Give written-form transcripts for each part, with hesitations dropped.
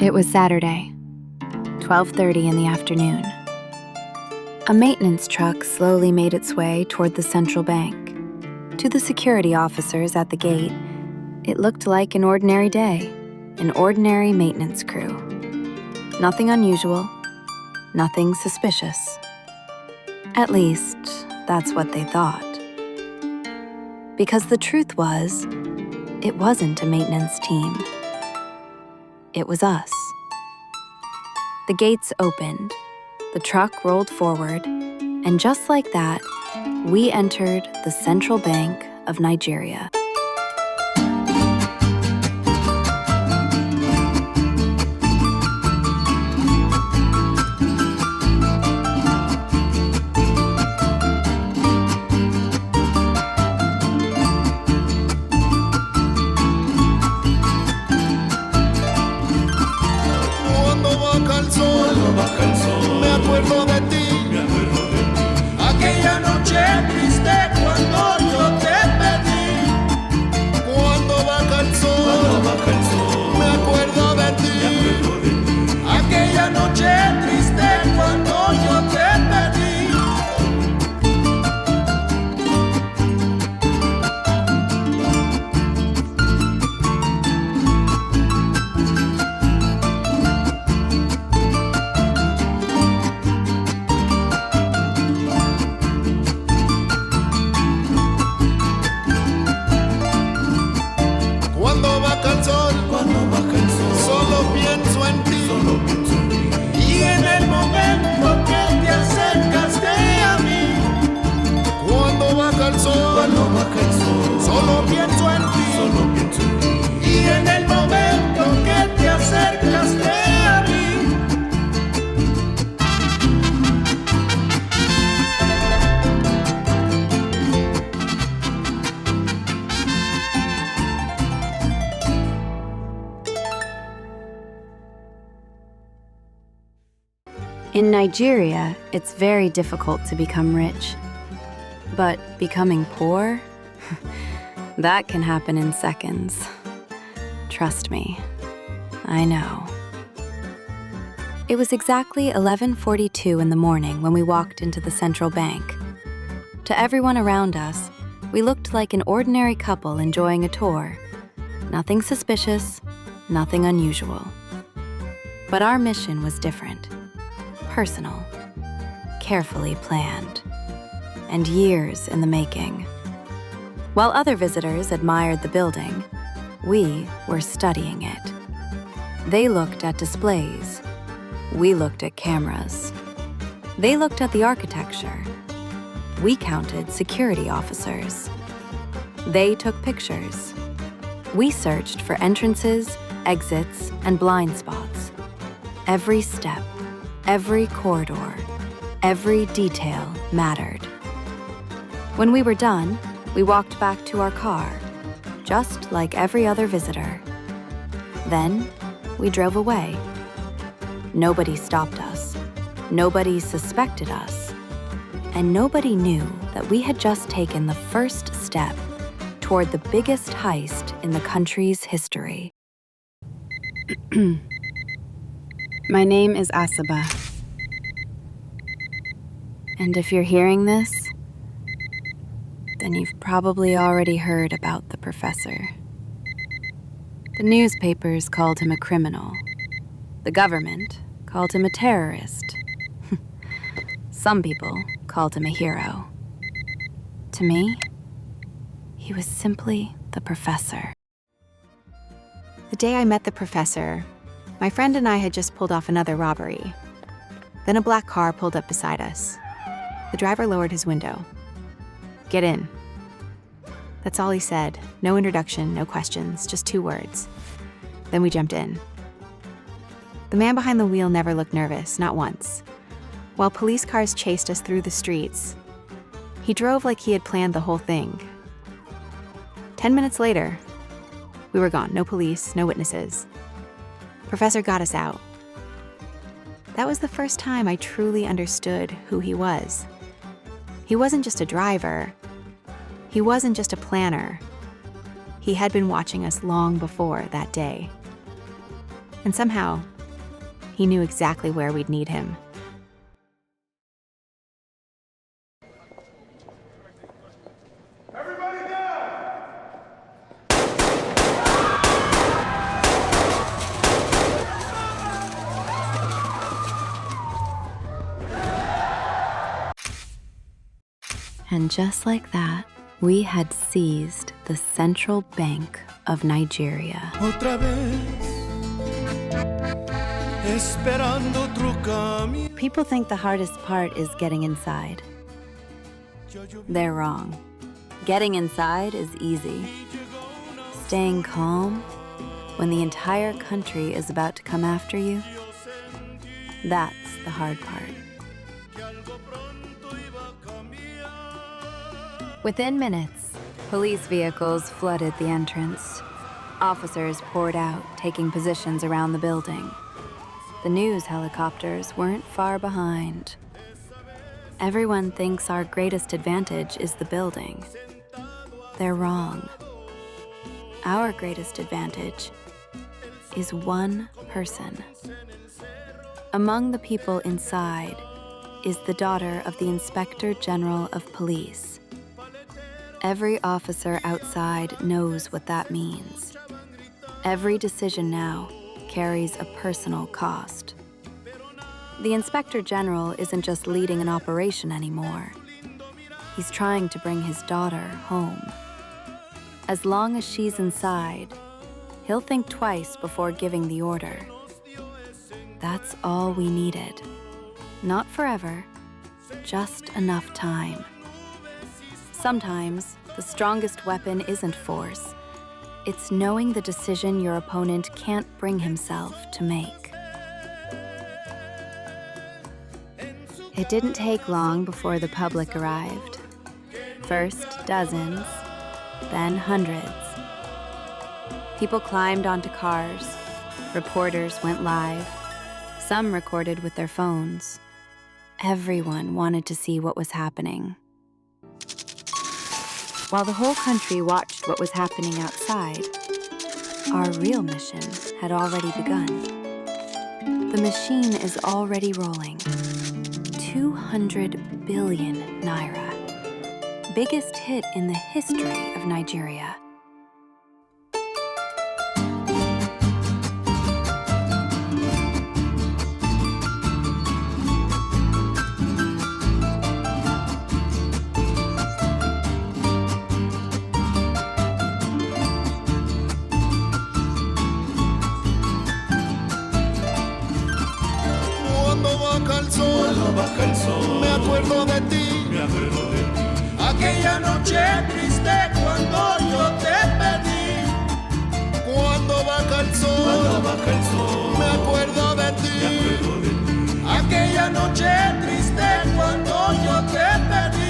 It was Saturday, 12:30 in the afternoon. A maintenance truck slowly made its way toward the central bank. To the security officers at the gate, it looked like an ordinary day, an ordinary maintenance crew. Nothing unusual, nothing suspicious. At least, that's what they thought. Because the truth was, it wasn't a maintenance team. It was us. The gates opened, the truck rolled forward, and just like that, we entered the Central Bank of Nigeria. Me acuerdo de ti, aquella noche triste cuando yo te pedí. Cuando baja el sol, me acuerdo de ti, aquella noche triste cuando yo te pedí. Solo pienso en ti, y en el momento que te acercaste a mí. Cuando baja el sol, solo pienso en ti, y en el momento que te acercaste a mí. In Nigeria, it's very difficult to become rich. But becoming poor? That can happen in seconds. Trust me, I know. It was exactly 11:42 in the morning when we walked into the central bank. To everyone around us, we looked like an ordinary couple enjoying a tour. Nothing suspicious, nothing unusual. But our mission was different. Personal, carefully planned, and years in the making. While other visitors admired the building, we were studying it. They looked at displays. We looked at cameras. They looked at the architecture. We counted security officers. They took pictures. We searched for entrances, exits, and blind spots. Every step, every corridor, every detail mattered. When we were done, we walked back to our car, just like every other visitor. Then, we drove away. Nobody stopped us. Nobody suspected us. And nobody knew that we had just taken the first step toward the biggest heist in the country's history. My name is Asaba. And if you're hearing this, then you've probably already heard about the professor. The newspapers called him a criminal. The government called him a terrorist. Some people called him a hero. To me, he was simply the professor. The day I met the professor, my friend and I had just pulled off another robbery. Then a black car pulled up beside us. The driver lowered his window. "Get in." That's all he said. No introduction, no questions, just 2 words. Then we jumped in. The man behind the wheel never looked nervous, not once. While police cars chased us through the streets, he drove like he had planned the whole thing. 10 minutes later, we were gone. No police, no witnesses. Professor got us out. That was the first time I truly understood who he was. He wasn't just a driver. He wasn't just a planner. He had been watching us long before that day. And somehow, he knew exactly where we'd need him. And just like that, we had seized the central bank of Nigeria. Otra vez, esperando otro camino. People think the hardest part is getting inside. They're wrong. Getting inside is easy. Staying calm when the entire country is about to come after you, that's the hard part. Within minutes, police vehicles flooded the entrance. Officers poured out, taking positions around the building. The news helicopters weren't far behind. Everyone thinks our greatest advantage is the building. They're wrong. Our greatest advantage is one person. Among the people inside is the daughter of the Inspector General of Police. Every officer outside knows what that means. Every decision now carries a personal cost. The Inspector General isn't just leading an operation anymore. He's trying to bring his daughter home. As long as she's inside, he'll think twice before giving the order. That's all we needed. Not forever, just enough time. Sometimes, the strongest weapon isn't force. It's knowing the decision your opponent can't bring himself to make. It didn't take long before the public arrived. First dozens, then hundreds. People climbed onto cars. Reporters went live. Some recorded with their phones. Everyone wanted to see what was happening. While the whole country watched what was happening outside, our real mission had already begun. The machine is already rolling. 200 billion NAIRA. Biggest hit in the history of Nigeria. Cuando baja el sol, me acuerdo de ti, aquella noche triste cuando yo te pedí. Cuando baja el sol, me acuerdo de ti, aquella noche triste cuando yo te pedí.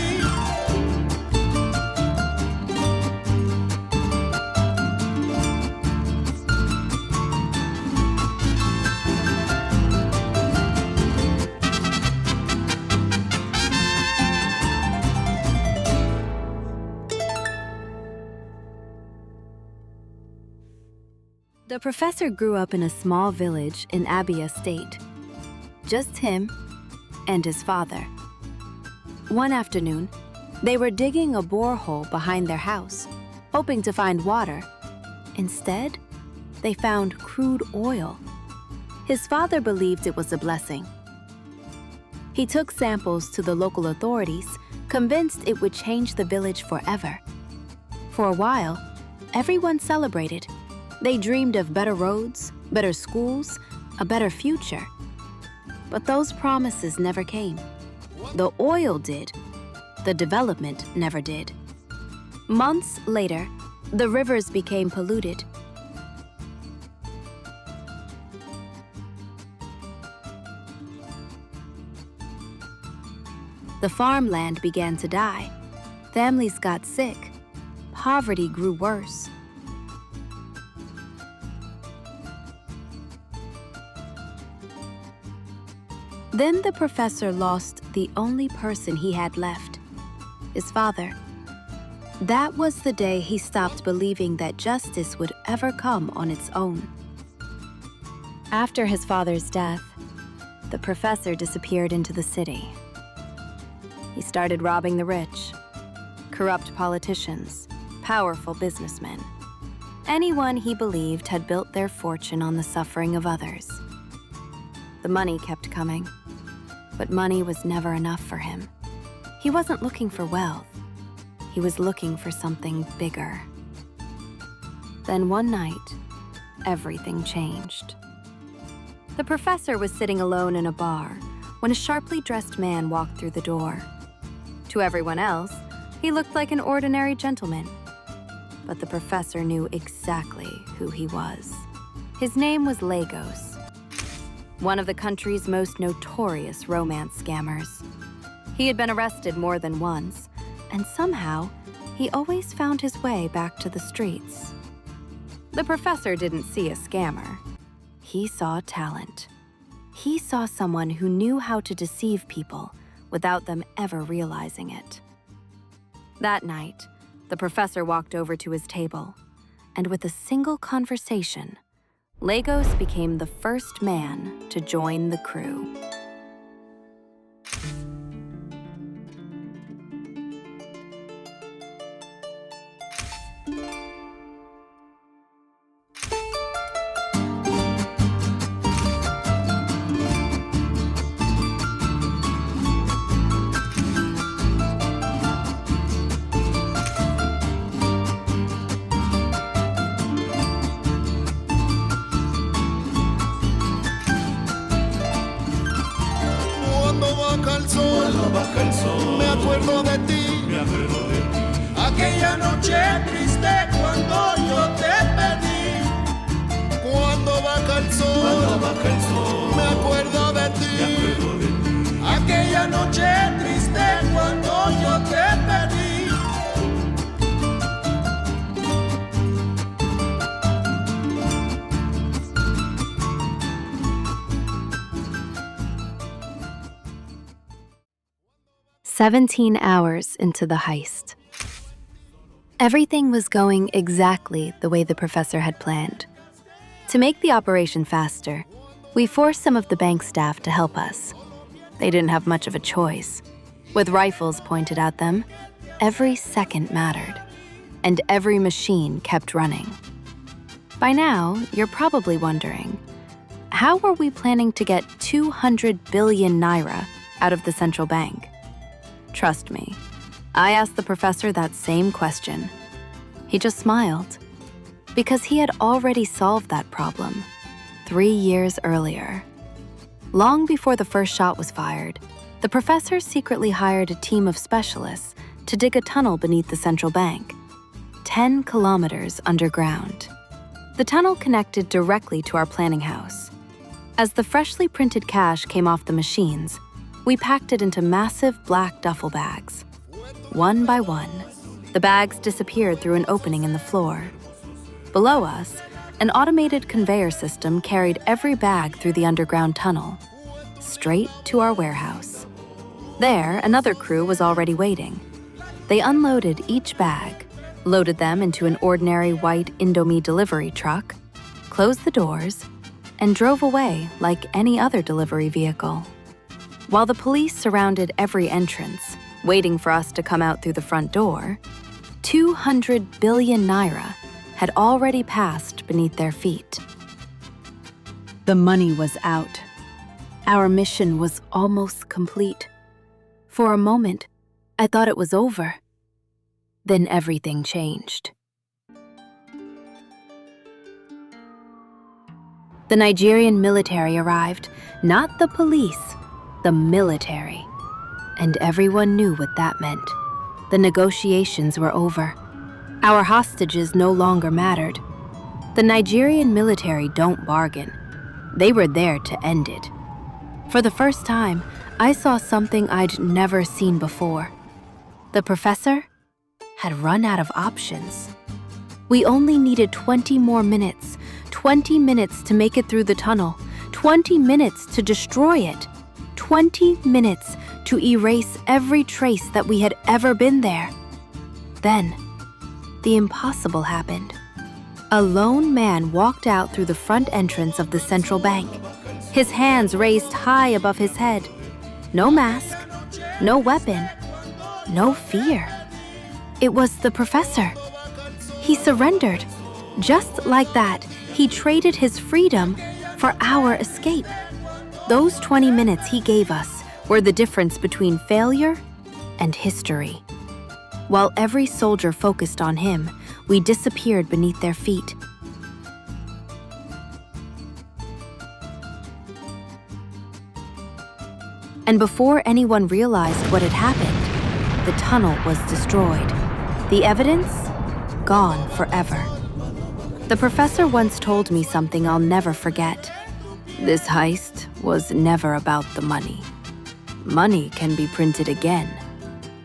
The professor grew up in a small village in Abia State. Just him and his father. One afternoon, they were digging a borehole behind their house, hoping to find water. Instead, they found crude oil. His father believed it was a blessing. He took samples to the local authorities, convinced it would change the village forever. For a while, everyone celebrated. They dreamed of better roads, better schools, a better future. But those promises never came. The oil did. The development never did. Months later, the rivers became polluted. The farmland began to die. Families got sick. Poverty grew worse. Then the professor lost the only person he had left, his father. That was the day he stopped believing that justice would ever come on its own. After his father's death, the professor disappeared into the city. He started robbing the rich, corrupt politicians, powerful businessmen, anyone he believed had built their fortune on the suffering of others. The money kept coming, but money was never enough for him. He wasn't looking for wealth. He was looking for something bigger. Then one night, everything changed. The professor was sitting alone in a bar when a sharply dressed man walked through the door. To everyone else, he looked like an ordinary gentleman. But the professor knew exactly who he was. His name was Lagos, one of the country's most notorious romance scammers. He had been arrested more than once, and somehow, he always found his way back to the streets. The professor didn't see a scammer. He saw talent. He saw someone who knew how to deceive people without them ever realizing it. That night, the professor walked over to his table, and with a single conversation, Lagos became the first man to join the crew. Baja el sol, me acuerdo de ti, aquella noche triste cuando yo te pedí. Cuando baja el sol, me acuerdo de ti, aquella noche triste cuando yo te pedí. 17 hours into the heist. Everything was going exactly the way the professor had planned. To make the operation faster, we forced some of the bank staff to help us. They didn't have much of a choice. With rifles pointed at them, every second mattered, and every machine kept running. By now, you're probably wondering, how were we planning to get 200 billion NAIRA out of the central bank? Trust me, I asked the professor that same question. He just smiled, because he had already solved that problem 3 years earlier. Long before the first shot was fired, the professor secretly hired a team of specialists to dig a tunnel beneath the central bank, 10 kilometers underground. The tunnel connected directly to our planning house. As the freshly printed cash came off the machines, we packed it into massive black duffel bags. One by one, the bags disappeared through an opening in the floor. Below us, an automated conveyor system carried every bag through the underground tunnel, straight to our warehouse. There, another crew was already waiting. They unloaded each bag, loaded them into an ordinary white Indomie delivery truck, closed the doors, and drove away like any other delivery vehicle. While the police surrounded every entrance, waiting for us to come out through the front door, 200 billion NAIRA had already passed beneath their feet. The money was out. Our mission was almost complete. For a moment, I thought it was over. Then everything changed. The Nigerian military arrived, not the police, the military. And everyone knew what that meant. The negotiations were over. Our hostages no longer mattered. The Nigerian military don't bargain. They were there to end it. For the first time, I saw something I'd never seen before. The professor had run out of options. We only needed 20 more minutes, 20 minutes to make it through the tunnel, 20 minutes to destroy it, 20 minutes to erase every trace that we had ever been there. Then, the impossible happened. A lone man walked out through the front entrance of the central bank, his hands raised high above his head. No mask, no weapon, no fear. It was the professor. He surrendered. Just like that, he traded his freedom for our escape. Those 20 minutes he gave us were the difference between failure and history. While every soldier focused on him, we disappeared beneath their feet. And before anyone realized what had happened, the tunnel was destroyed. The evidence, gone forever. The professor once told me something I'll never forget. This heist was never about the money. Money can be printed again,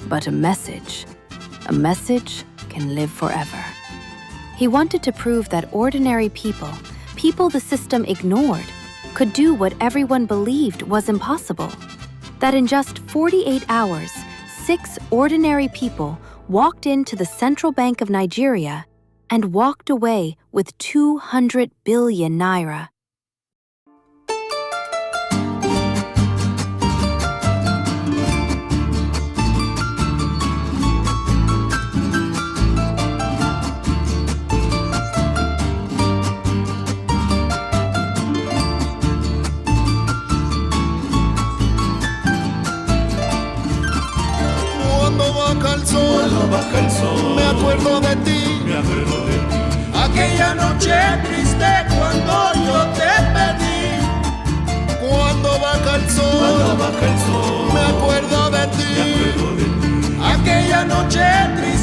but a message can live forever. He wanted to prove that ordinary people the system ignored, could do what everyone believed was impossible. That in just 48 hours, 6 ordinary people walked into the Central Bank of Nigeria and walked away with 200 billion naira. Cuando baja el sol, me acuerdo de ti, aquella noche triste cuando yo te perdí. Cuando baja el sol, me acuerdo de ti, aquella noche triste.